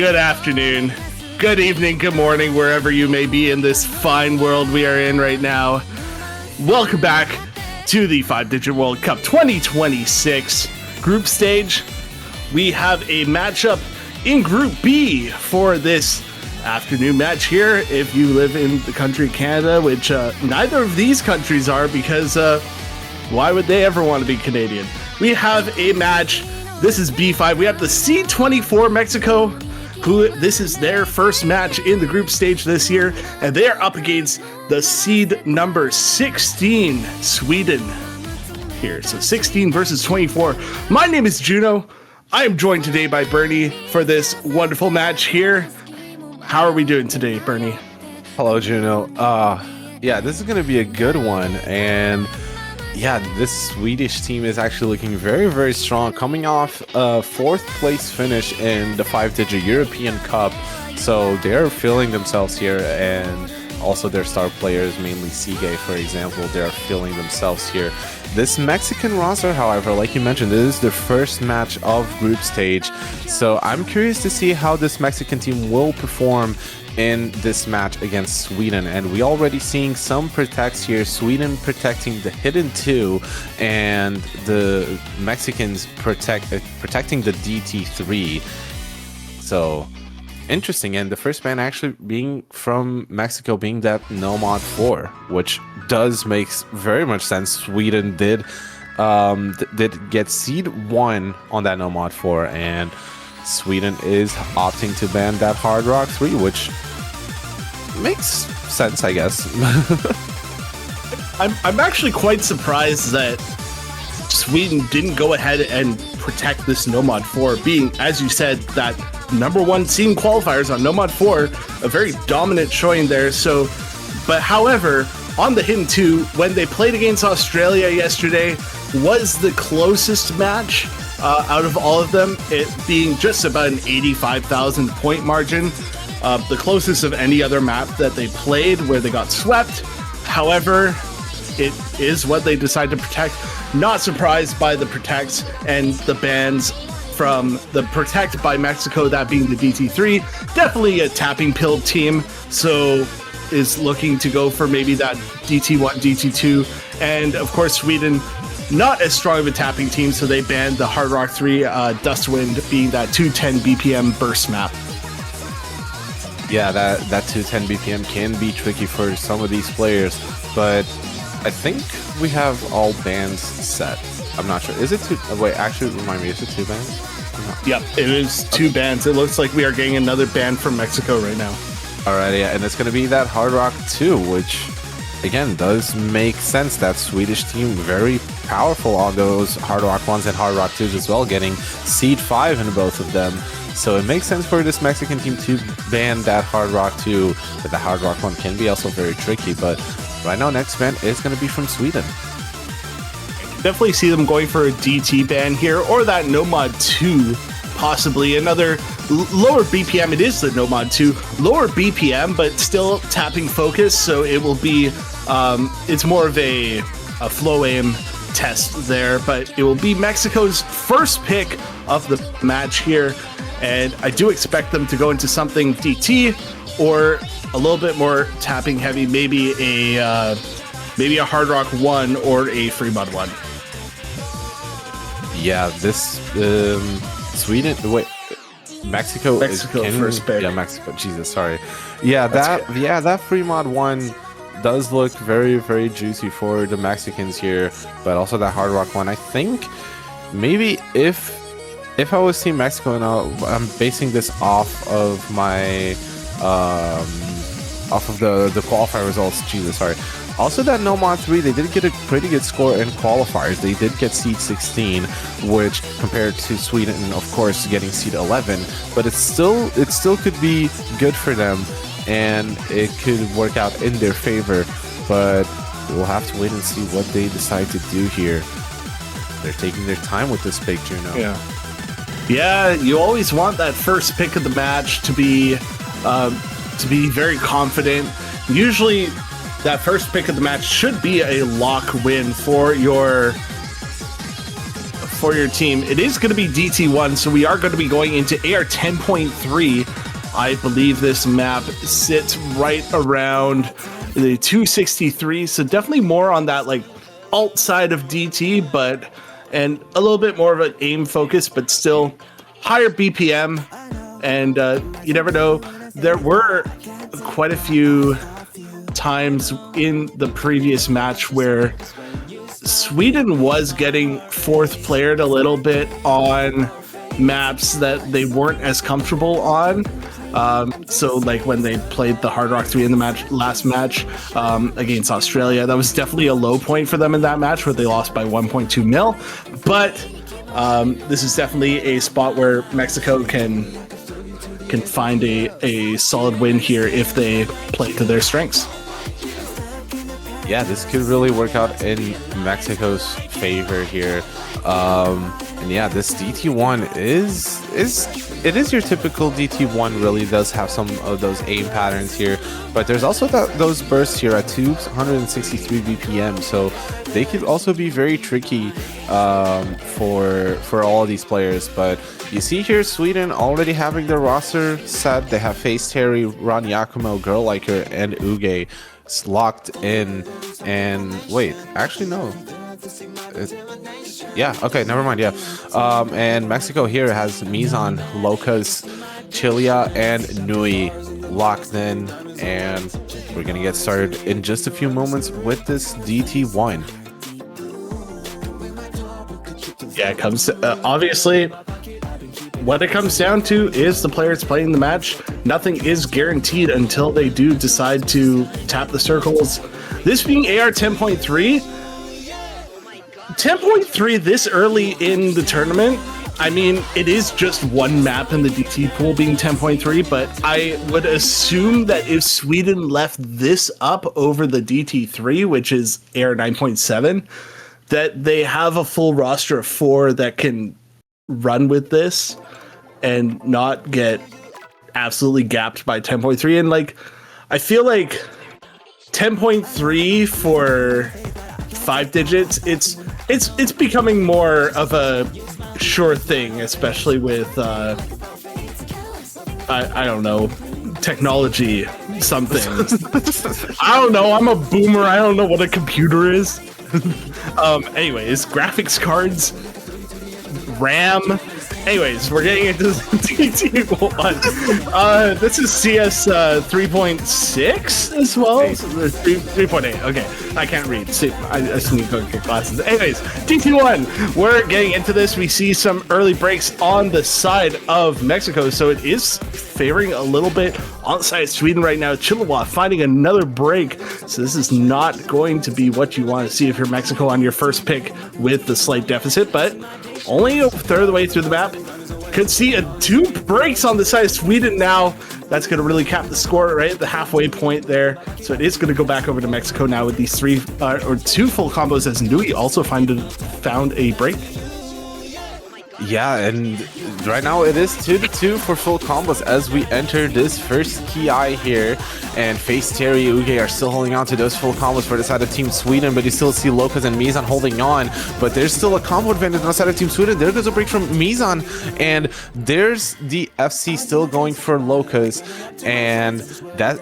good afternoon, good evening, good morning, wherever you may be in this fine world we are in right now. Welcome back to the 5-Digit World Cup 2026 group stage. We have a matchup in Group B for this afternoon match here. If you live in the country of Canada, which neither of these countries are, because why would they ever want to be Canadian? We have a match. This is B5. We have the C24 Mexico, who this is their first match in the group stage this year, and they are up against the seed number 16 Sweden here. So 16 versus 24. My name is Juno. I am joined today by Bernie for this wonderful match here. How are we doing today, Bernie? Hello, Juno. Yeah, this is going to be a good one, and yeah, this Swedish team is actually looking very, very strong, coming off a 4th place finish in the 5-Digit European Cup. So they're feeling themselves here, and also their star players, mainly Sige, for example, they're feeling themselves here. This Mexican roster, however, like you mentioned, this is their first match of group stage. So I'm curious to see how this Mexican team will perform in this match against Sweden, and we already seeing some protects here. Sweden protecting the hidden 2, and the Mexicans protecting the DT3. So interesting, and the first ban actually being from Mexico, being that Nomad 4, which does make very much sense. Sweden did get seed 1 on that Nomad 4, and Sweden is opting to ban that Hard Rock 3, which makes sense, I guess. I'm actually quite surprised that Sweden didn't go ahead and protect this Nomad 4, being, as you said, that #1 team qualifiers on Nomad 4, a very dominant showing there. So, but however, on the hidden 2, when they played against Australia yesterday, was the closest match out of all of them, it being just about an 85,000 point margin, the closest of any other map that they played where they got swept. However, it is what they decided to protect. Not surprised by the protects and the bans from the protect by Mexico, that being the DT3. Definitely a tapping pill team, so is looking to go for maybe that DT1, DT2, and of course Sweden, not as strong of a tapping team, so they banned the Hard Rock 3, Dustwind being that 210 BPM burst map. Yeah, that 210 BPM can be tricky for some of these players, but I think we have all bans set. I'm not sure. Is it 2? Wait, actually, remind me, is it 2 bans? Yep, it is 2 bans. It looks like we are getting another ban from Mexico right now. Alright, yeah, and it's going to be that Hard Rock 2, which again does make sense. That Swedish team very powerful on those Hard Rock 1s and Hard Rock 2s as well, getting seed 5 in both of them. So it makes sense for this Mexican team to ban that Hard Rock 2, but the Hard Rock 1 can be also very tricky. But right now, next ban is going to be from Sweden. Definitely see them going for a DT ban here, or that Nomad 2, possibly another lower BPM. It is the Nomad 2, lower BPM, but still tapping focus. So it will be, it's more of a flow aim test there, but it will be Mexico's first pick of the match here. And I do expect them to go into something DT or a little bit more tapping heavy, maybe a Hard Rock 1 or a Free Mod 1. Yeah, this Sweden. Wait, Mexico first pick. Yeah, Mexico. Jesus, sorry. Yeah, that Free Mod 1 does look very, very juicy for the Mexicans here, but also that Hard Rock 1. I think maybe if I was Team Mexico, and I'm basing this off of my off of the qualifier results. Jesus, sorry. Also, that Nomad 3, they did get a pretty good score in qualifiers. They did get seed 16, which compared to Sweden, of course, getting seed 11, but it still could be good for them, and it could work out in their favor. But we'll have to wait and see what they decide to do here. They're taking their time with this pick, Juno. Yeah, you always want that first pick of the match to be very confident. Usually, that first pick of the match should be a lock win for your for your team. It is going to be DT1, so we are going to be going into AR 10.3. I believe this map sits right around the 263, so definitely more on that like alt side of DT, and a little bit more of an aim focus, but still higher BPM. And you never know, there were quite a few times in the previous match where Sweden was getting fourth playered a little bit on maps that they weren't as comfortable on. So like when they played the Hard Rock 3 in the last match against Australia, that was definitely a low point for them in that match where they lost by 1.2 mil. But this is definitely a spot where Mexico can find a solid win here if they play to their strengths. Yeah, this could really work out in Mexico's favor here. And yeah, this DT1 is your typical DT1. Really does have some of those aim patterns here, but there's also those bursts here at 263 BPM, so they could also be very tricky for all of these players. But you see here, Sweden already having their roster set. They have Face Terry, Ron Yakumo, Girl Like Her, and Uge locked in. And wait, actually no. Yeah, okay, never mind, yeah. And Mexico here has Mizan, Locas, Chilia, and Nui locked in. And we're going to get started in just a few moments with this DT1. Yeah, it comes obviously what it comes down to is the players playing the match. Nothing is guaranteed until they do decide to tap the circles. This being AR 10.3, 10.3 this early in the tournament, I mean, it is just one map in the DT pool being 10.3, but I would assume that if Sweden left this up over the DT3, which is AR 9.7, that they have a full roster of 4 that can run with this and not get absolutely gapped by 10.3. And like, I feel like 10.3 for 5 digits, it's becoming more of a sure thing, especially with I don't know, technology something. I don't know, I'm a boomer, I don't know what a computer is. Anyways, graphics cards, RAM. Anyways, we're getting into DT1. This is CS 3.6 as well. 3.8. Okay, I can't read. See, I just need to go get glasses. Anyways, DT1. We're getting into this. We see some early breaks on the side of Mexico, so it is favoring a little bit on the side of Sweden right now. Chilliwatt finding another break, so this is not going to be what you want to see if you're Mexico on your first pick with the slight deficit, but only a third of the way through the map. Could see 2 breaks on the side of Sweden now. That's going to really cap the score right at the halfway point there. So it is going to go back over to Mexico now with these 2 full combos as Nui also found a break. Yeah, and right now it is 2-2 for full combos as we enter this first Kaai here. And Face Terry, Uge are still holding on to those full combos for the side of Team Sweden, but you still see Locas and Mizan holding on. But there's still a combo advantage on the side of Team Sweden. There goes a break from Mizan, and there's the FC still going for Locas. And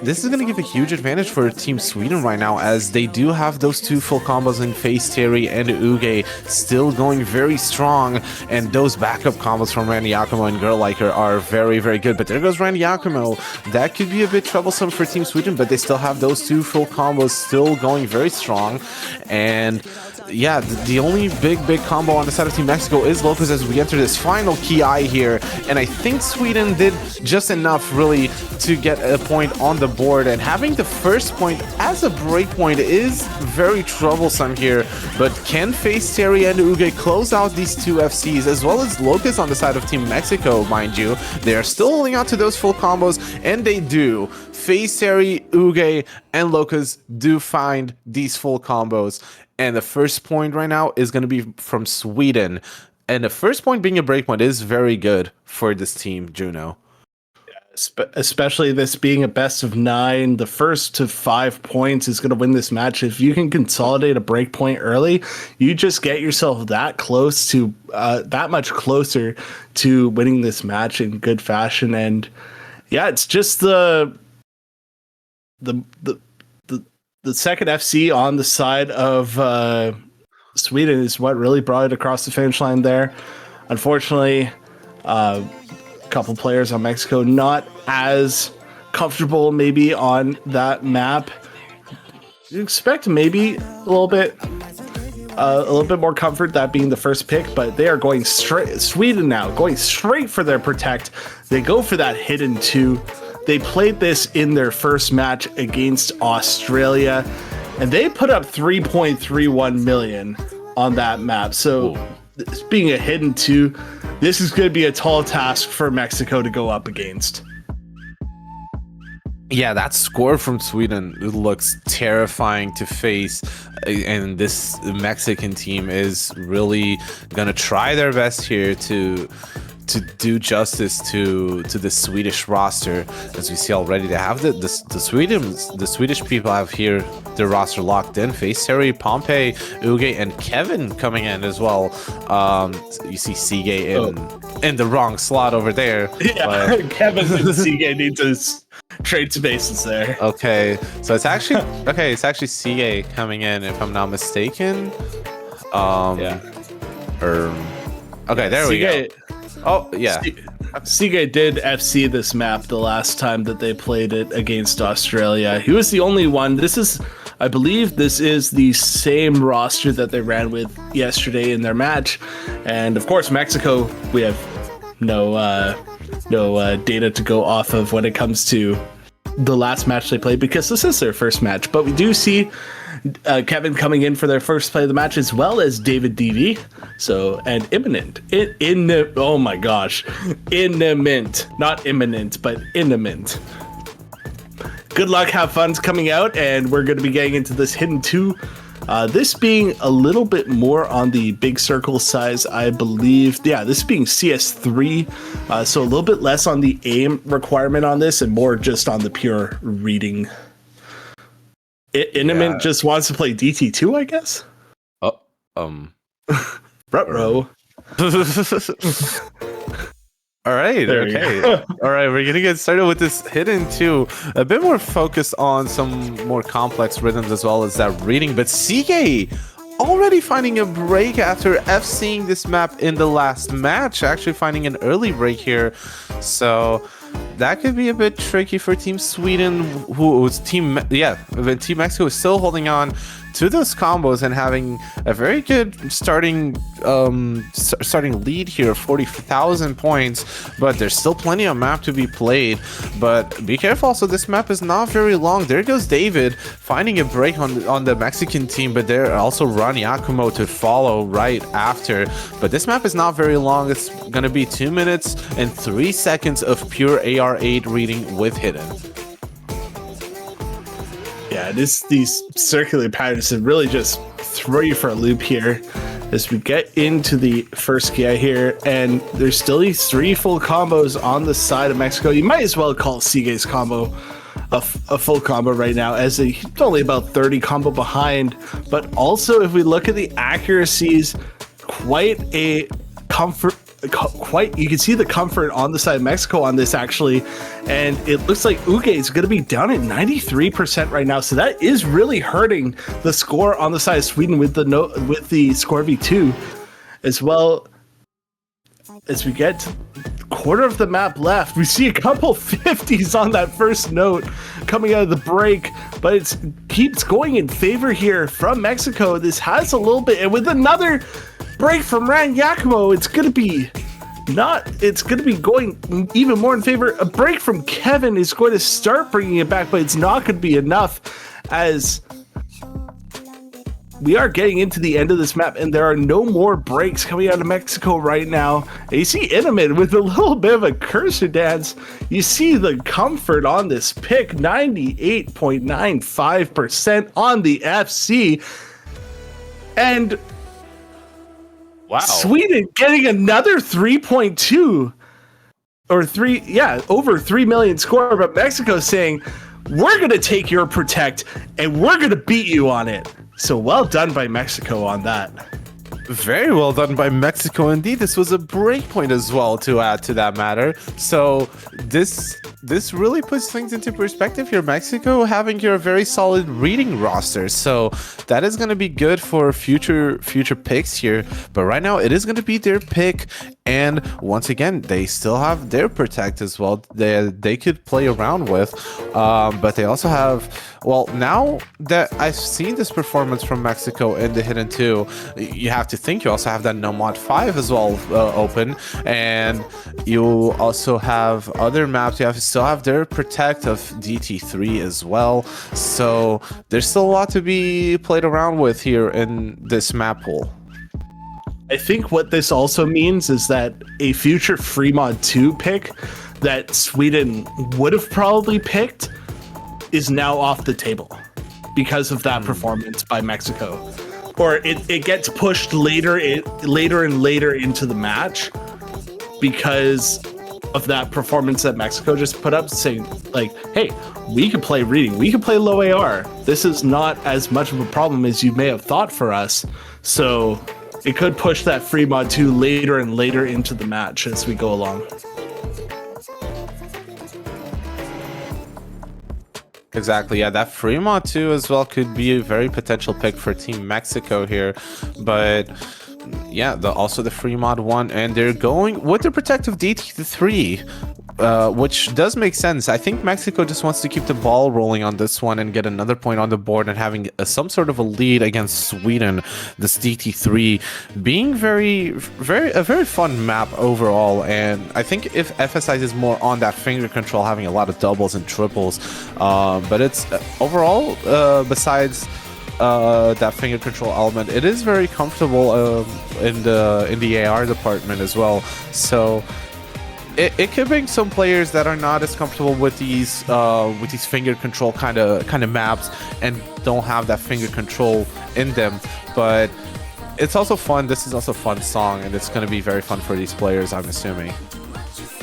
this is going to give a huge advantage for Team Sweden right now, as they do have those 2 full combos in Face Terry and Uge still going very strong. And those backup combos from Randy Yakumo and Girl Like Her are very, very good. But there goes Randy Yakumo. That could be a bit troublesome for Team Sweden, but they still have those 2 full combos still going very strong. And yeah, the only big combo on the side of Team Mexico is Lopez as we enter this final Kaai here. And I think Sweden did just enough really to get a point on the board, and having the first point as a break point is very troublesome here. But can Face Terry and Uge close out these 2 FCs, as well as Locas on the side of Team Mexico, mind you? They are still holding out to those full combos, and they do. Face Terry, Uge, and Locas do find these full combos. And the first point right now is going to be from Sweden. And the first point being a break point is very good for this team, Juno. especially this being a best of 9, the first to 5 points is going to win this match. If you can consolidate a break point early, you just get yourself that much closer to winning this match in good fashion. And yeah, it's just the second FC on the side of Sweden is what really brought it across the finish line there. Unfortunately, a couple players on Mexico not as comfortable maybe on that map. You expect maybe a little bit more comfort, that being the first pick, but they are going straight. Sweden now going straight for their protect. They go for that hidden 2. They played this in their first match against Australia, and they put up 3.31 million on that map. So this being a hidden 2, this is going to be a tall task for Mexico to go up against. Yeah, that score from Sweden looks terrifying to face, and this Mexican team is really gonna try their best here to do justice to the Swedish roster. As we see already, they have the Swedish people have here their roster locked in. Face Terry, Pompey, Uge, and Kevin coming in as well. You see Sige in the wrong slot over there. Yeah, Kevin and Sige need to trade spaces there. Okay, so it's actually Sige coming in, if I'm not mistaken. Okay, there we go. Oh, yeah. Sige did FC this map the last time that they played it against Australia. He was the only one. I believe this is the same roster that they ran with yesterday in their match. And of course, Mexico, we have no data to go off of when it comes to the last match they played, because this is their first match. But we do see Kevin coming in for their first play of the match, as well as David DV. So, and imminent. Oh my gosh. Imminent. Not imminent, but imminent. Good luck, have fun's coming out, and we're going to be getting into this hidden 2. This being a little bit more on the big circle size, I believe. Yeah, this being CS3, so a little bit less on the aim requirement on this and more just on the pure reading. Intimate just wants to play DT2, I guess. Ruh-roh. All right. Okay. All right. We're gonna get started with this hidden 2. A bit more focused on some more complex rhythms as well as that reading. But Sige already finding a break after FCing this map in the last match. Actually finding an early break here. So that could be a bit tricky for Team Sweden, Team Mexico is still holding on to those combos and having a very good starting lead here, 40,000 points, but there's still plenty of map to be played. But be careful also, this map is not very long. There goes David finding a break on the Mexican team, but there also Ron Yakumo to follow right after. But this map is not very long. It's gonna be 2 minutes and 3 seconds of pure AR8 reading with hidden. Yeah, these circular patterns that really just throw you for a loop here as we get into the first Kaai here, and there's still these 3 full combos on the side of Mexico. You might as well call Sige's combo a full combo right now, as he's only about 30 combo behind. But also, if we look at the accuracies, quite a comfort. You can see the comfort on the side of Mexico on this, actually, and it looks like Uge is going to be down at 93% right now, so that is really hurting the score on the side of Sweden with the score v2, as well. As we get to quarter of the map left, we see a couple 50s on that first note coming out of the break, but it keeps going in favor here from Mexico. This has a little bit, and with another break from Ran Yakumo, it's going to be going even more in favor. A break from Kevin is going to start bringing it back, but it's not going to be enough, as we are getting into the end of this map, and there are no more breaks coming out of Mexico right now. And you see Intimate with a little bit of a cursor dance. You see the comfort on this pick, 98.95% on the FC. And wow, Sweden getting another 3.2. or over 3 million score, but Mexico's saying, we're going to take your protect and we're going to beat you on it. So well done by Mexico on that. Very well done by Mexico indeed. This was a breakpoint as well, to add to that matter. So this really puts things into perspective here. Mexico having here a very solid reading roster. So that is going to be good for future picks here. But right now it is going to be their pick. And once again, they still have their protect as well. They could play around with. But they also have, well, now that I've seen this performance from Mexico in the Hidden 2, you have to think you also have that Nomad 5 as well open. And you also have other maps. You still have their protect of DT3 as well. So there's still a lot to be played around with here in this map pool. I think what this also means is that a future Fremod 2 pick that Sweden would have probably picked is now off the table because of that performance by Mexico. Or it gets pushed later and later into the match because of that performance that Mexico just put up, saying like, hey, we can play reading, we can play low AR. This is not as much of a problem as you may have thought for us. So it could push that Fremod 2 later and later into the match as we go along. Exactly, yeah, that Fremont 2 as well could be a very potential pick for Team Mexico here. But yeah, also the Fremont 1, and they're going with the protective DT3, which does make sense. I think Mexico just wants to keep the ball rolling on this one and get another point on the board and having some sort of a lead against Sweden. This DT3 being a very fun map overall, and I think if FSI is more on that finger control, having a lot of doubles and triples, but it's overall besides that finger control element, it is very comfortable in the AR department as well. So it could bring some players that are not as comfortable with these finger control kind of maps and don't have that finger control in them. But it's also fun. This is also a fun song, and it's going to be very fun for these players, I'm assuming.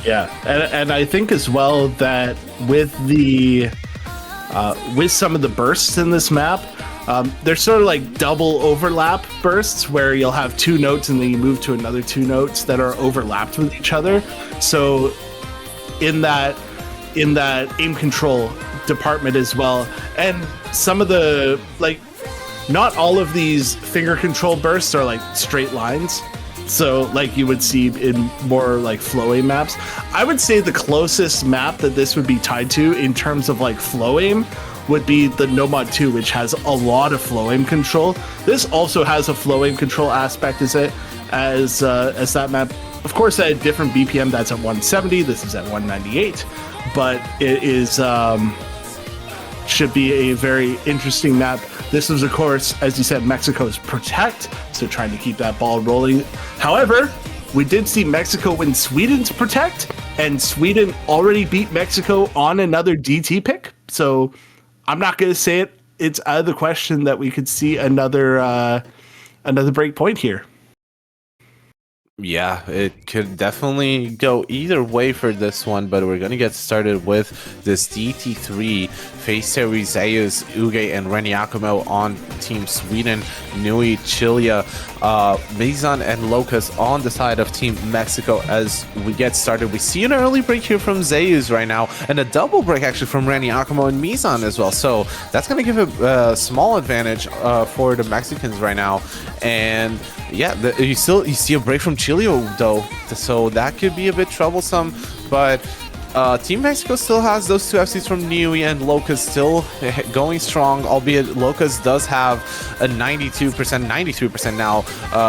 Yeah, and I think as well that with some of the bursts in this map, they're sort of like double overlap bursts where you'll have 2 notes and then you move to another 2 notes that are overlapped with each other. So in that aim control department as well, and some of the, like, not all of these finger control bursts are like straight lines. So like you would see in more like flow aim maps. I would say the closest map that this would be tied to in terms of like flow aim would be the Nomad 2, which has a lot of flow aim control. This also has a flow aim control aspect as that map. Of course, at a different BPM, that's at 170. This is at 198, but it is should be a very interesting map. This was, of course, as you said, Mexico's protect, so trying to keep that ball rolling. However, we did see Mexico win Sweden's protect, and Sweden already beat Mexico on another DT pick. So I'm not going to say it. It's out of the question that we could see another break point here. Yeah, it could definitely go either way for this one, but we're going to get started with this DT3. FaZe, Zeus, Uge, and Reniakumo on Team Sweden. Nui, Chilia, Mizan, and Locust on the side of Team Mexico. As we get started, we see an early break here from Zeus right now, and a double break actually from Reniakumo and Mizan as well. So that's going to give a small advantage for the Mexicans right now. And yeah, you see a break from Chilio though, so that could be a bit troublesome. But Team Mexico still has those 2 FCs from Nui and Locust still going strong, albeit Locust does have a 92%, 93% now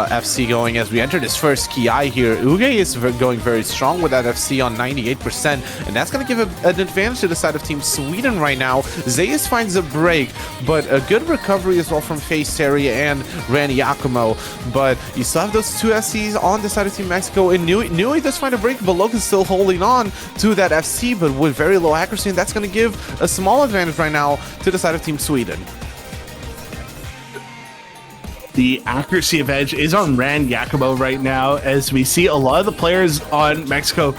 FC going as we enter this first Kaai here. Uge is going very strong with that FC on 98%, and that's going to give an advantage to the side of Team Sweden right now. Zeus finds a break, but a good recovery as well from FaZe and Randy Yakumo. But you still have those 2 FCs on the side of Team Mexico, and Nui does find a break, but Locust still holding on to that FC, but with very low accuracy, and that's going to give a small advantage right now to the side of Team Sweden. The accuracy advantage is on Rand Yakumo right now, as we see a lot of the players on Mexico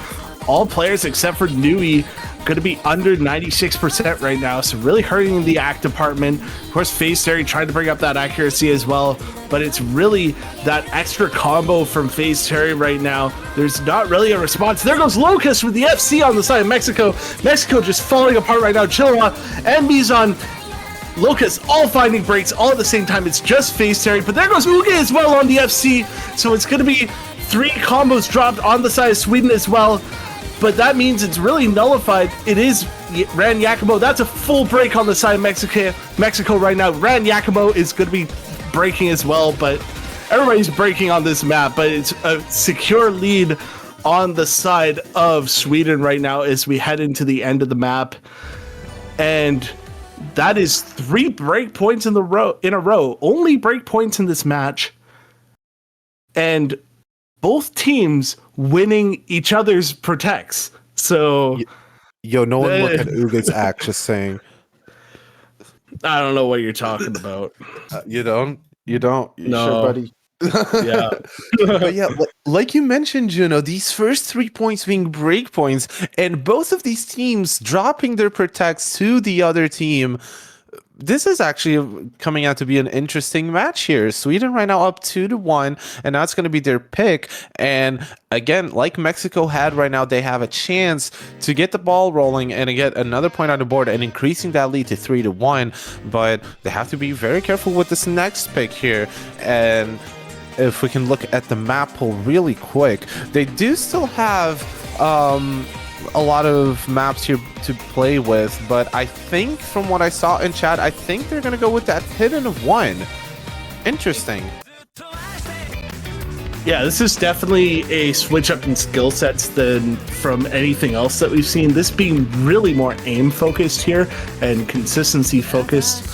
all players except for Nui going to be under 96% right now, so really hurting the act department. Of course, FaZe Terry trying to bring up that accuracy as well, but it's really that extra combo from FaZe Terry right now. There's not really a response. There goes Locust with the FC on the side of Mexico. Mexico just falling apart right now. Chilla and Mizan. Locust all finding breaks all at the same time. It's just FaZe Terry, but there goes Uge as well on the FC. So it's going to be 3 combos dropped on the side of Sweden as well. But that means it's really nullified. It is Ran Yakimo. That's a full break on the side of Mexico right now. Ran Yakimo is going to be breaking as well, but everybody's breaking on this map. But it's a secure lead on the side of Sweden right now as we head into the end of the map. And that is 3 break points in a row. Only break points in this match. And both teams winning each other's protects. So, yo, no one look at Uge's act. Just saying. I don't know what you're talking about. You don't. You no, sure, buddy. Yeah, but yeah, like you mentioned, Juno, these first 3 points being break points, and both of these teams dropping their protects to the other team. This is actually coming out to be an interesting match here. Sweden right now up 2-1, and now it's going to be their pick. And again, like Mexico had right now, they have a chance to get the ball rolling and get another point on the board and increasing that lead to 3-1. But they have to be very careful with this next pick here. And if we can look at the map pool really quick, they do still have a lot of maps here to play with, but I think from what I saw in chat, I think they're gonna go with that hidden 1. Interesting. Yeah, this is definitely a switch up in skill sets than from anything else that we've seen. This being really more aim focused here and consistency focused.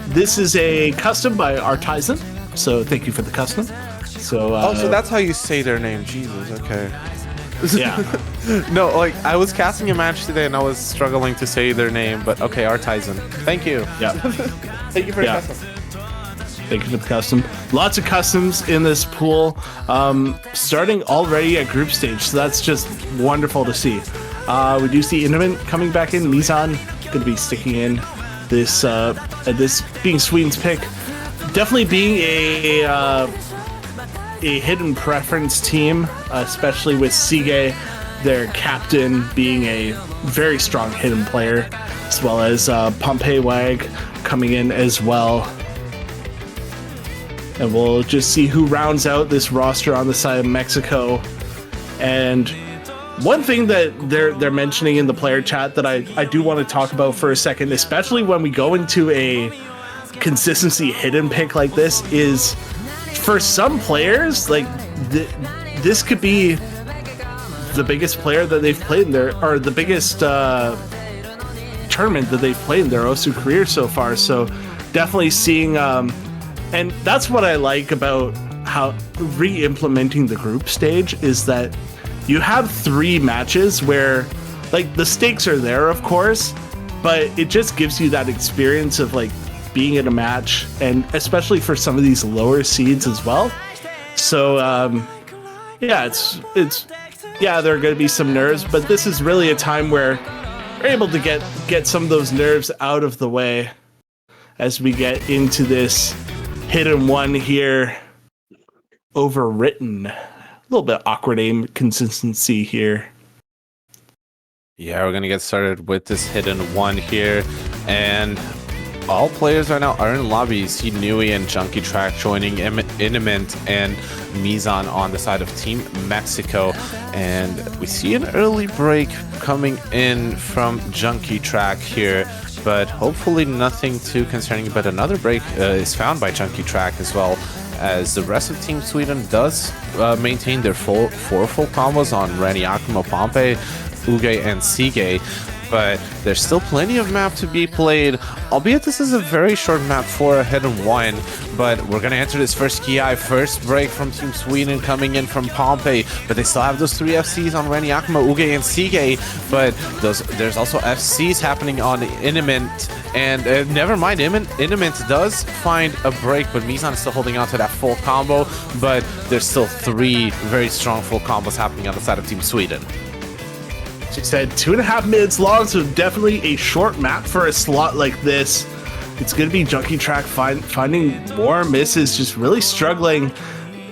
This is a custom by Artisan, so thank you for the custom. So so that's how you say their name. Jesus, okay. Yeah. No, like I was casting a match today and I was struggling to say their name, but okay, Artisan. Thank you. Yeah. Thank you for the custom. Thank you for the custom. Lots of customs in this pool, starting already at group stage, so that's just wonderful to see. We do see Intimate coming back in. Mizan going to be sticking in this being Sweden's pick. Definitely being a hidden preference team, especially with Sige, their captain, being a very strong hidden player, as well as Pompey Wag coming in as well. And we'll just see who rounds out this roster on the side of Mexico. And one thing that they're mentioning in the player chat that I do want to talk about for a second, especially when we go into a consistency hidden pick like this, is for some players, like this could be the biggest player that they've played in their, or the biggest tournament that they've played in their OSU career so far. So definitely seeing, and that's what I like about how re-implementing the group stage is that you have 3 matches where, like, the stakes are there, of course, but it just gives you that experience of like being in a match, and especially for some of these lower seeds as well. So yeah, it's yeah, there are going to be some nerves, but this is really a time where we're able to get some of those nerves out of the way as we get into this hidden 1 here. Overwritten, a little bit awkward aim consistency here. Yeah, we're gonna get started with this hidden 1 here, and all players right now are in lobbies. See Nui and Junkie Track joining Iniment and Mizan on the side of Team Mexico. And we see an early break coming in from Junkie Track here, but hopefully nothing too concerning. But another break is found by Junkie Track as well, as the rest of Team Sweden does maintain their 4 full combos on Raniakimo, Pompey, Uge, and Sige. But there's still plenty of map to be played, albeit this is a very short map for a hidden 1. But we're gonna enter this first Kaai, first break from Team Sweden coming in from Pompey, but they still have those 3 FCs on Raniakimo, Uge, and Sige. But there's also FCs happening on Iniment, and never mind, Iniment does find a break, but Mizan is still holding on to that full combo. But there's still 3 very strong full combos happening on the side of Team Sweden. As you said, 2.5 minutes long, so definitely a short map for a slot like this. It's going to be Junkie Track finding more misses, just really struggling.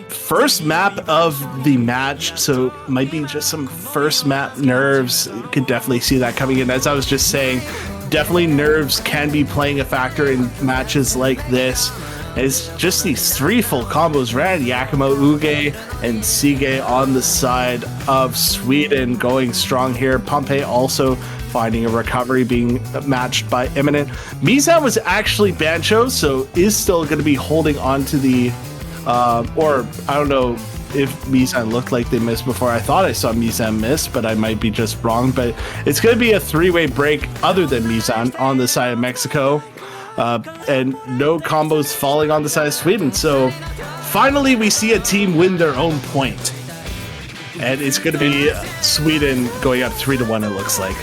First map of the match, so might be just some first map nerves. You could definitely see that coming in. As I was just saying, definitely nerves can be playing a factor in matches like this. It's just these 3 full combos ran. Yakumo, Uge, and Sige on the side of Sweden going strong here. Pompey also finding a recovery, being matched by Imminent. Mizan was actually Bancho, so is still going to be holding on to the or I don't know if Mizan looked like they missed before. I thought I saw Mizan miss, but I might be just wrong. But it's going to be a 3-way break other than Mizan on the side of Mexico. And no combos falling on the side of Sweden. So finally we see a team win their own point. And it's going to be Sweden going up 3-1, it looks like.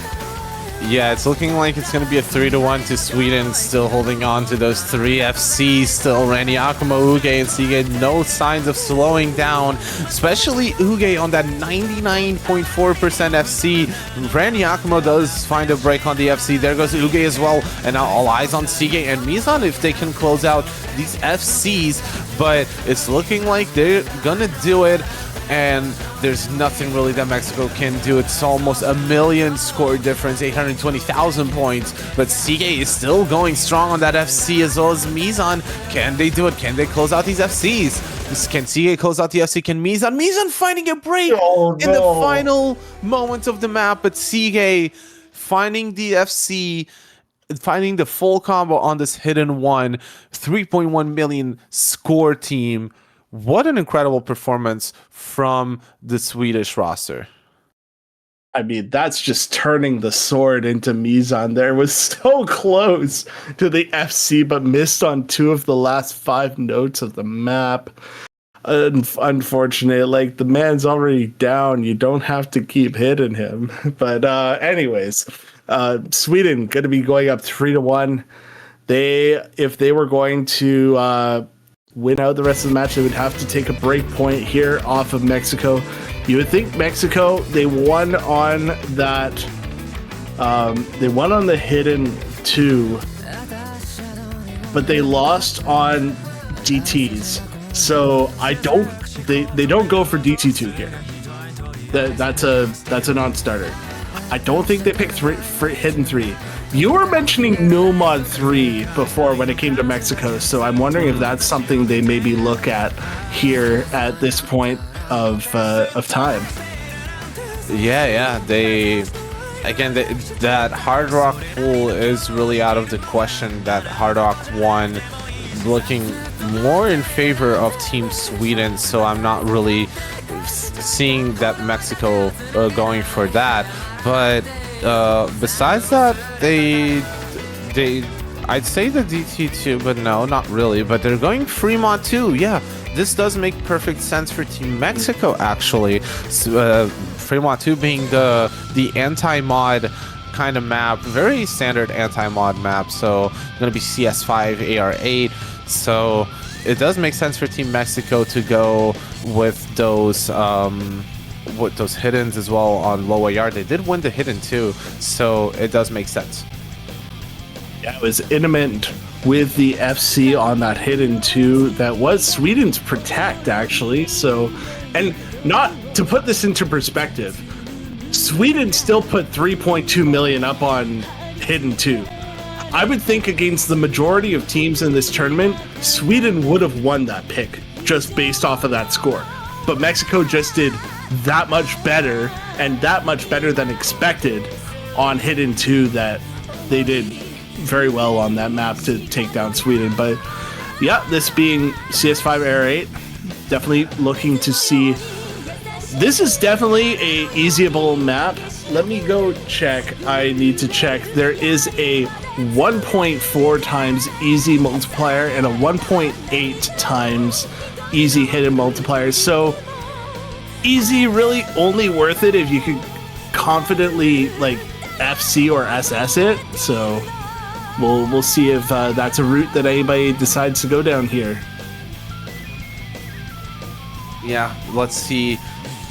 Yeah, it's looking like it's going to be a 3-1 to Sweden, still holding on to those 3 FCs. Still Randy Akumo, Uge, and Sige. No signs of slowing down, especially Uge on that 99.4% FC. Randy Akumo does find a break on the FC. There goes Uge as well. And now all eyes on Sige and Mizan if they can close out these FCs. But it's looking like they're going to do it. And there's nothing really that Mexico can do. It's almost a million score difference, 820,000 points. But Sige is still going strong on that FC as well as Mizan. Can they do it? Can they close out these FCs? Can Sige close out the FC? Can Mizan? Mizan finding a break in the final moments of the map. But Sige finding the FC, finding the full combo on this hidden one. 3.1 million score team. What an incredible performance from the Swedish roster. I mean, that's just turning the sword into Mizan. There was so close to the FC, but missed on 2 of the last 5 notes of the map. Unfortunate, like the man's already down. You don't have to keep hitting him. But anyways, Sweden going to be going up 3-1. If they were going to win out the rest of the match, they would have to take a break point here off of Mexico. You would think Mexico, they won on that, they won on the hidden 2, but they lost on DTs. So they don't go for DT2 here. That's a non-starter. I don't think they picked hidden 3. You were mentioning No Mod 3 before when it came to Mexico, so I'm wondering if that's something they maybe look at here at this point of time. Yeah. That Hard Rock pool is really out of the question. That Hard Rock 1 looking more in favor of Team Sweden, so I'm not really seeing that Mexico going for that. But besides that, I'd say the DT2, but no, not really. But they're going Fremont too. Yeah, this does make perfect sense for Team Mexico, actually. Fremont 2 being the anti-mod kind of map, very standard anti-mod map. So going to be CS5, AR8. So it does make sense for Team Mexico to go with those hiddens as well on low AR. They did win the hidden too, so it does make sense. Yeah, it was Intimate with the FC on that hidden 2. That was Sweden's Protect, actually. So, and not to put this into perspective, Sweden still put 3.2 million up on hidden 2. I would think against the majority of teams in this tournament, Sweden would have won that pick just based off of that score. But Mexico just did that much better, and that much better than expected on hidden 2, that they did very well on that map to take down Sweden. But yeah, this being CS5 Air 8, definitely looking to see. This is definitely a easyable map. Let me go check. I need to check. There is a 1.4 times easy multiplier and a 1.8 times easy hidden multiplier. So easy really only worth it if you can confidently like FC or SS it. So we'll see if that's a route that anybody decides to go down here. Yeah, let's see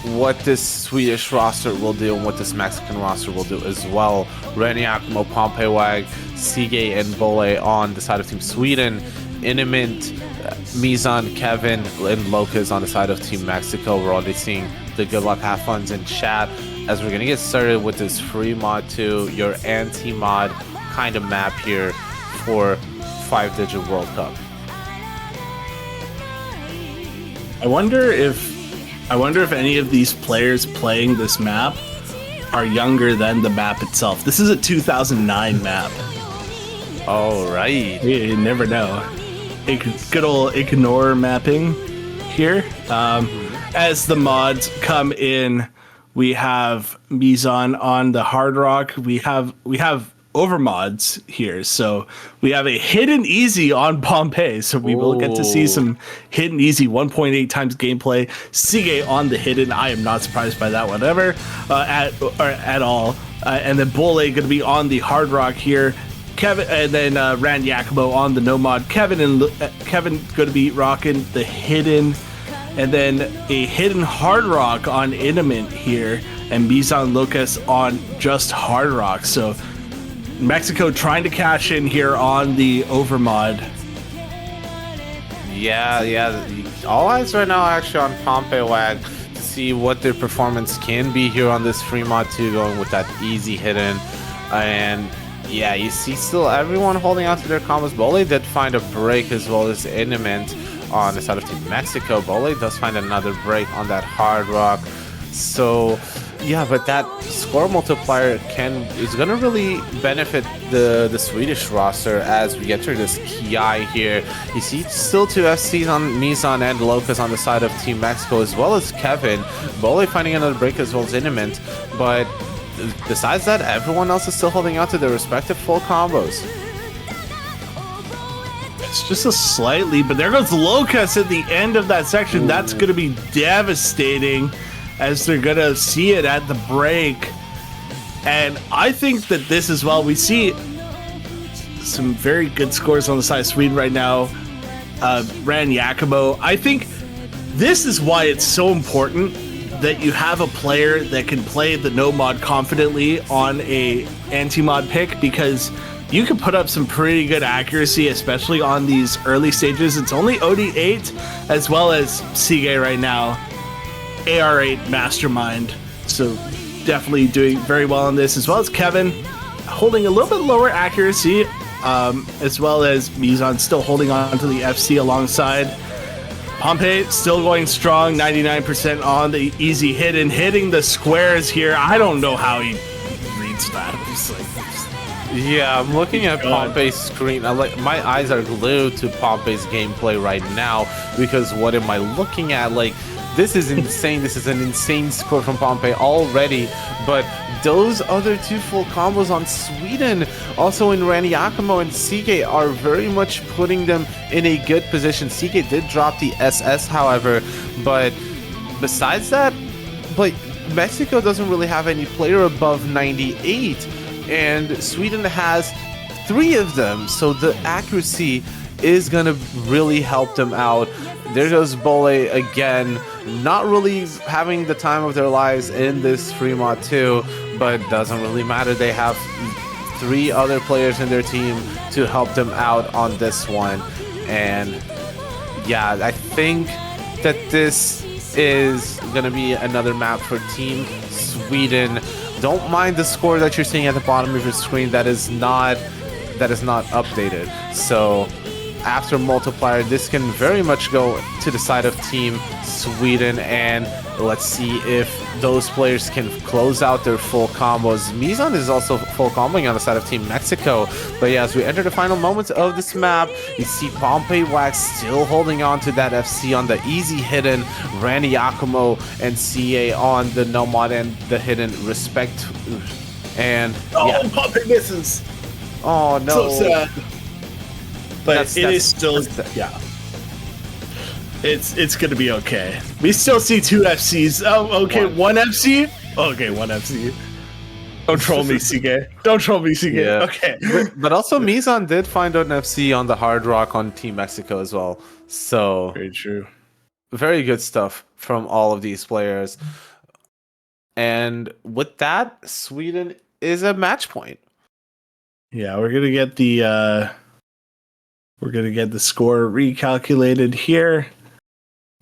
what this Swedish roster will do and what this Mexican roster will do as well. Randy Akumo, Pompewag, Sige, and Bole on the side of Team Sweden. Inimint, Mizan, Kevin, and Locas on the side of Team Mexico. We're already seeing the good luck, have funs in chat as we're going to get started with this free mod 2, your anti-mod kind of map here for 5-digit World Cup. I wonder if any of these players playing this map are younger than the map itself. This is a 2009 map. All right. You never know. Good old ignore mapping here. As the mods come in, we have Mizan on the Hard Rock. We have overmods here, so we have a hidden easy on Pompeii, so we will get to see some hidden easy 1.8 times gameplay. Sige on the hidden, I am not surprised by that whatever at all. And then Bole going to be on the Hard Rock here. Kevin and then Ran Yakumo on the Nomad. Kevin going to be rocking the hidden, and then a hidden Hard Rock on Intimate here, and Mizan Lucas on just Hard Rock. So Mexico trying to cash in here on the overmod. Yeah. All eyes right now actually on Pompewag to see what their performance can be here on this free mod 2, going with that easy hidden. And yeah, you see still everyone holding on to their combos. Bole did find a break as well as Iniment on the side of Team Mexico. Bole does find another break on that Hard Rock. So yeah, but that score multiplier is gonna really benefit the Swedish roster as we enter this Kaai here. You see still 2 FCs on Mizan and Locas on the side of Team Mexico, as well as Kevin. Bole finding another break as well as Iniment, but besides that, everyone else is still holding on to their respective full combos. It's just a slightly, but there goes Locas at the end of that section. That's going to be devastating, as they're going to see it at the break. And I think that this as well, we see some very good scores on the side of Sweden right now. Ran Yakumo. I think this is why it's so important that you have a player that can play the no mod confidently on a anti-mod pick, because you can put up some pretty good accuracy, especially on these early stages. It's only OD8 as well as Sige right now, AR8 Mastermind. So definitely doing very well on this, as well as Kevin holding a little bit lower accuracy, as well as Mizan still holding on to the FC alongside. Pompey still going strong, 99% on the easy hidden, hitting the squares here. I don't know how he reads that. Yeah, I'm looking at Pompey's screen. My eyes are glued to Pompey's gameplay right now, because what am I looking at? Like, this is insane. This is an insane score from Pompey already, but those other 2 full combos on Sweden, also in Randy Akumo and Sige, are very much putting them in a good position. Sige did drop the SS, however, but besides that, like, Mexico doesn't really have any player above 98, and Sweden has 3 of them, so the accuracy is gonna really help them out. There goes Bole again, not really having the time of their lives in this free mod 2, but doesn't really matter. They have 3 other players in their team to help them out on this one. And yeah, I think that this is gonna be another map for Team Sweden. Don't mind the score that you're seeing at the bottom of your screen. That is not updated. So after multiplier, this can very much go to the side of Team Sweden, and let's see if those players can close out their full combos. Mizan is also full comboing on the side of Team Mexico, but yeah, as we enter the final moments of this map, you see Pompey Wax still holding on to that FC on the easy hidden, Randy Akumo and CA on the no mod and the hidden respect. And yeah, Pompey misses. Oh no, so sad. But it is still, yeah. It's gonna be okay. We still see 2 FCs. Oh, okay, 1 FC. Okay, 1 FC. Don't troll me, Sige. Don't troll me, Sige. Yeah. Okay. But also, Mizan did find an FC on the Hard Rock on Team Mexico as well. So very true. Very good stuff from all of these players. And with that, Sweden is a match point. Yeah, we're gonna get the score recalculated here,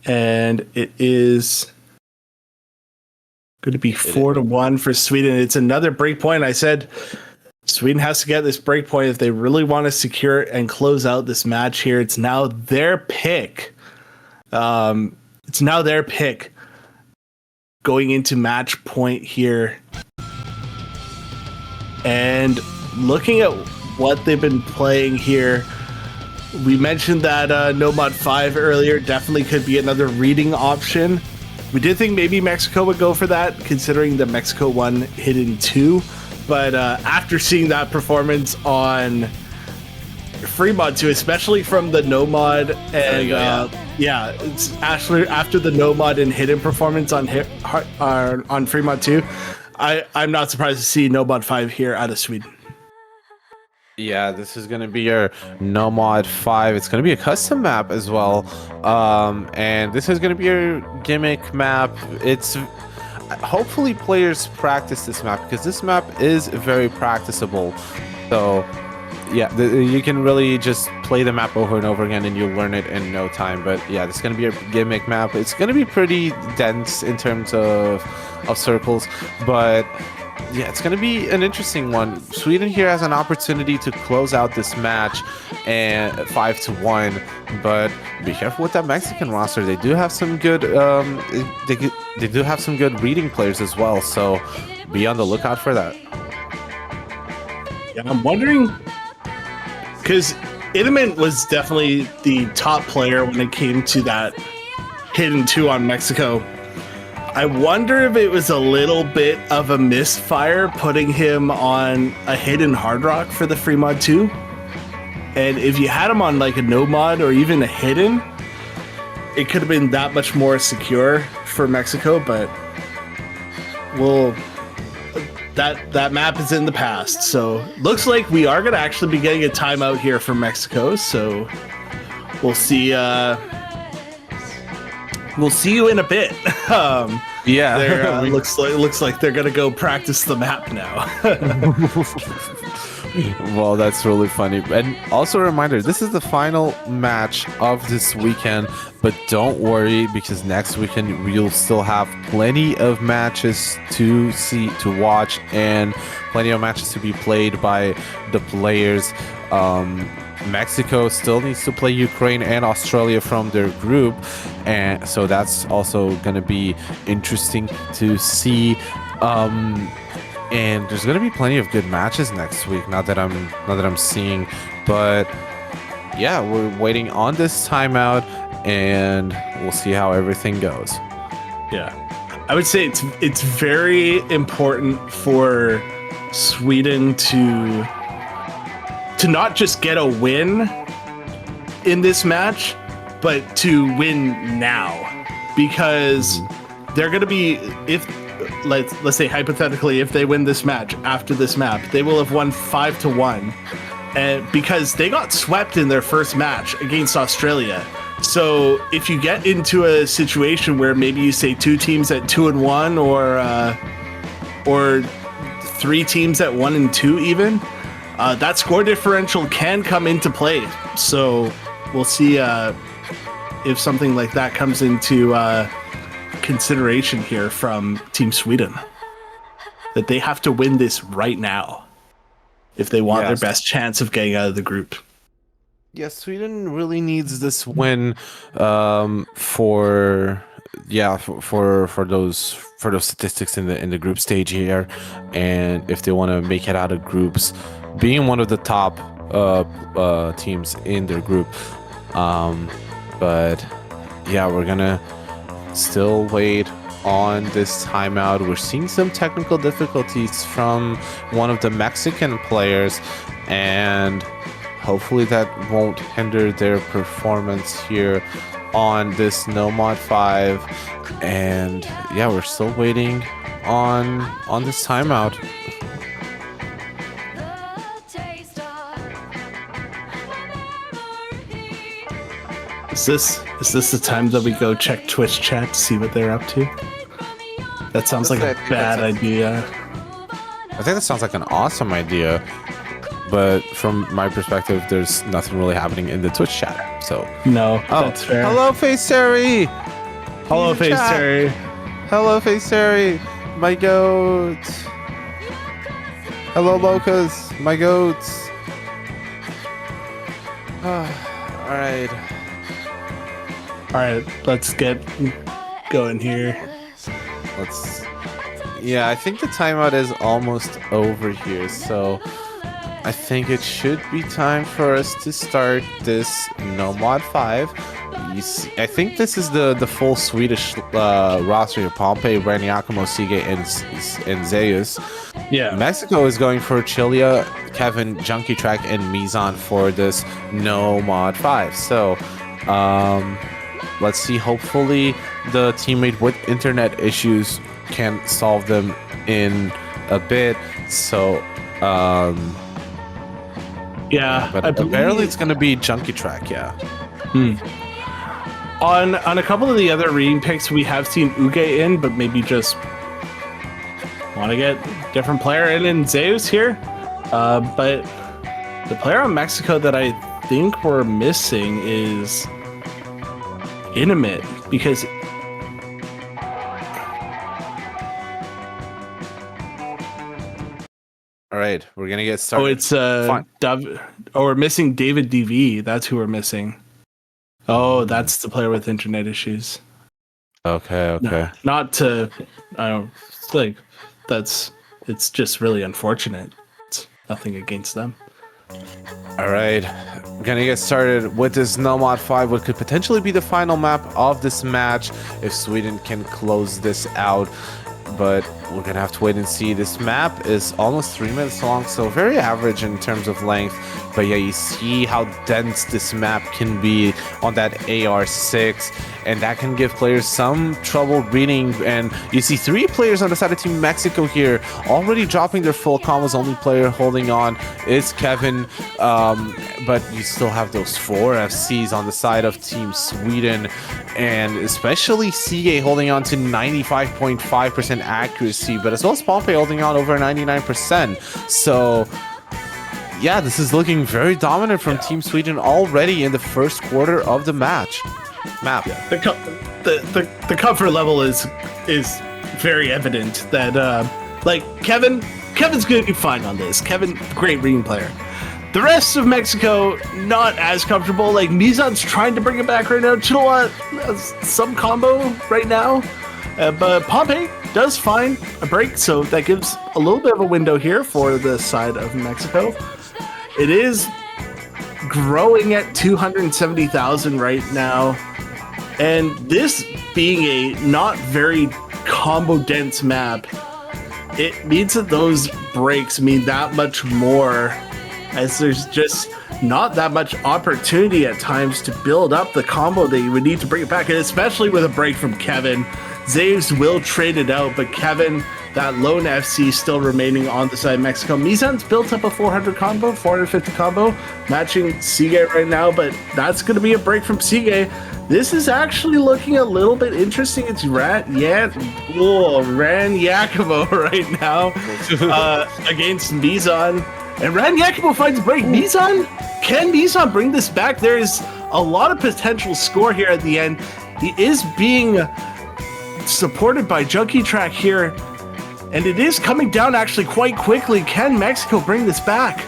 and it is going to be 4-1 for Sweden. It's another break point. I said Sweden has to get this break point if they really want to secure and close out this match here. It's now their pick. It's now their pick going into match point here. And looking at what they've been playing here, we mentioned that Nomad 5 earlier definitely could be another reading option. We did think maybe Mexico would go for that, considering the Mexico one hidden 2. But after seeing that performance on Fremont 2, especially from the Nomad, and it's actually after the Nomad and hidden performance on Fremont 2, I'm not surprised to see Nomad 5 here out of Sweden. Yeah, this is going to be your Nomad 5. It's going to be a custom map as well. And this is going to be your gimmick map. It's hopefully players practice this map because this map is very practicable. So yeah, you can really just play the map over and over again and you'll learn it in no time. But yeah, this is going to be a gimmick map. It's going to be pretty dense in terms of circles, but yeah, it's going to be an interesting one. Sweden here has an opportunity to close out this match and 5-1, but be careful with that Mexican roster. They do have some good they do have some good reading players as well, so be on the lookout for that. Yeah, I'm wondering, because Idamant was definitely the top player when it came to that hidden 2 on Mexico. I wonder if it was a little bit of a misfire putting him on a hidden hard rock for the Fremont 2. And if you had him on like a Nomad or even a hidden, it could have been that much more secure for Mexico, but that map is in the past. So looks like we are going to actually be getting a timeout here for Mexico. So we'll see. We'll see you in a bit. Yeah, looks like they're gonna go practice the map now. Well, that's really funny. And also a reminder, this is the final match of this weekend, but don't worry because next weekend we'll still have plenty of matches to see, to watch, and plenty of matches to be played by the players. Mexico still needs to play Ukraine and Australia from their group, and so that's also going to be interesting to see. And there's going to be plenty of good matches next week. Not that I'm seeing, but yeah, we're waiting on this timeout, and we'll see how everything goes. Yeah, I would say it's very important for Sweden to not just get a win in this match, but to win now, because they're going to be, if let's say hypothetically, if they win this match after this map, they will have won 5-1, and because they got swept in their first match against Australia. So if you get into a situation where maybe you say 2 teams at 2-1, or 3 teams at 1-2 even, that score differential can come into play. So we'll see if something like that comes into consideration here from Team Sweden, that they have to win this right now if they want their best chance of getting out of the group. Yeah, Sweden really needs this win for those statistics in the group stage here, and if they want to make it out of groups, being one of the top teams in their group. But yeah, we're gonna still wait on this timeout. We're seeing some technical difficulties from one of the Mexican players, and hopefully that won't hinder their performance here on this Nomad 5. And yeah, we're still waiting on this timeout. Is this the time that we go check Twitch chat to see what they're up to? That sounds like a bad idea. I think that sounds like an awesome idea, but from my perspective, there's nothing really happening in the Twitch chat. So no, that's fair. Hello, Face Terry. Hello, Face Terry. Hello, Face Terry. My goat. Hello, Locas. My goats. All right. All right, let's get going here. Yeah, I think the timeout is almost over here, so I think it should be time for us to start this No Mod 5. You see, I think this is the full Swedish roster here. Pompey, Ren, Yakumo, Sige, and Zeus. Yeah. Mexico is going for Chilia, Kevin, Junkie Track, and Mizan for this No Mod 5. So, let's see. Hopefully, the teammate with internet issues can solve them in a bit. So, yeah, but apparently it's going to be Junkie Track. Yeah. On a couple of the other reading picks, we have seen Uge in, but maybe just want to get different player in Zeus here. But the player on Mexico that I think we're missing is Intimate, because all right, we're gonna get started. Oh, it's we're missing David DV. That's who we're missing. Oh, that's the player with internet issues. Okay. No, not to, I don't like. It's just really unfortunate. It's nothing against them. All right, we're gonna get started with this No Mod 5, what could potentially be the final map of this match if Sweden can close this out. But we're gonna have to wait and see. This map is almost 3 minutes long, so very average in terms of length. But yeah, you see how dense this map can be on that AR6, and that can give players some trouble reading. And you see 3 players on the side of Team Mexico here already dropping their full combos. Only player holding on is Kevin, but you still have those 4 FCs on the side of Team Sweden, and especially Sige holding on to 95.5% accuracy, but as well as Pompey holding on over 99%. So yeah, this is looking very dominant from Team Sweden already in the first quarter of the map. Yeah, the comfort level is very evident that like Kevin's gonna do fine on this. Kevin, great reading player. The rest of Mexico, not as comfortable. Like Mizan's trying to bring it back right now. Xtrullor has some combo right now, but Pompey does find a break, so that gives a little bit of a window here for the side of Mexico. It is growing at 270,000 right now, and this being a not very combo dense map, it means that those breaks mean that much more, as there's just not that much opportunity at times to build up the combo that you would need to bring it back, and especially with a break from Kevin. Zeus will trade it out, but Kevin, that lone FC still remaining on the side of Mexico. Mizan's built up a 400 combo, 450 combo, matching Sige right now, but that's going to be a break from Sige. This is actually looking a little bit interesting. It's Ran Yakumo right now against Mizan. And Ran Yakumo finds a break. Can Mizan bring this back? There is a lot of potential score here at the end. He is being supported by Junkie Track here, and it is coming down actually quite quickly. Can Mexico bring this back?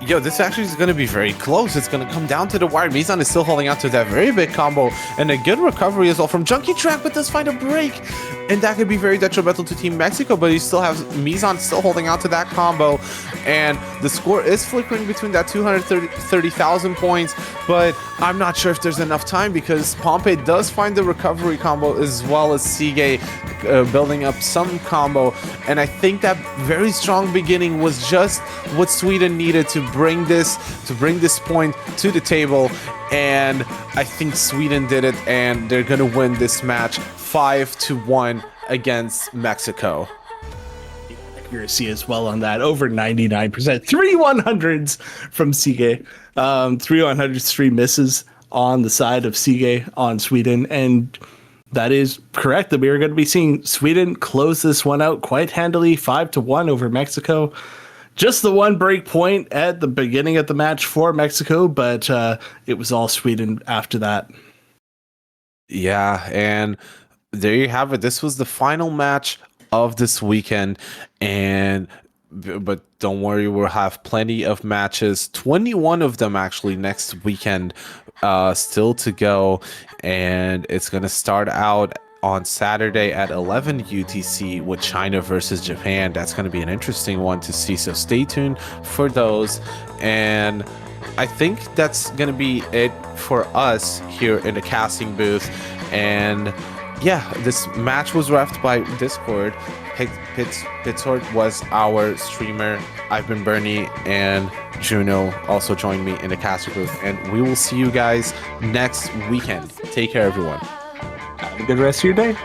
Yo, this actually is going to be very close. It's going to come down to the wire. Mizan is still holding on to that very big combo, and a good recovery as well from Junkie Track, but does find a break, and that could be very detrimental to Team Mexico. But you still have Mizan still holding on to that combo, and the score is flickering between that 230,000 points, but I'm not sure if there's enough time, because Pompey does find the recovery combo as well as Sige building up some combo, and I think that very strong beginning was just what Sweden needed to bring this point to the table, and I think Sweden did it, and they're gonna win this match 5-1 against Mexico. Accuracy as well on that, over 99%. 3 100s from Sige. 3 100s, 3 misses on the side of Sige on Sweden, and That is correct. That we are going to be seeing Sweden close this one out quite handily, 5-1 over Mexico. Just the one break point at the beginning of the match for Mexico, but it was all Sweden after that. Yeah, and there you have it. This was the final match of this weekend, but don't worry, we'll have plenty of matches, 21 of them actually next weekend still to go, and it's going to start out on Saturday at 11 UTC with China versus Japan. That's going to be an interesting one to see, so stay tuned for those. And I think that's going to be it for us here in the casting booth. And yeah, this match was refed by Discord. Pitxort was our streamer. I've been Bernie, and Juno also joined me in the caster booth. And we will see you guys next weekend. Take care, everyone. Have a good rest of your day.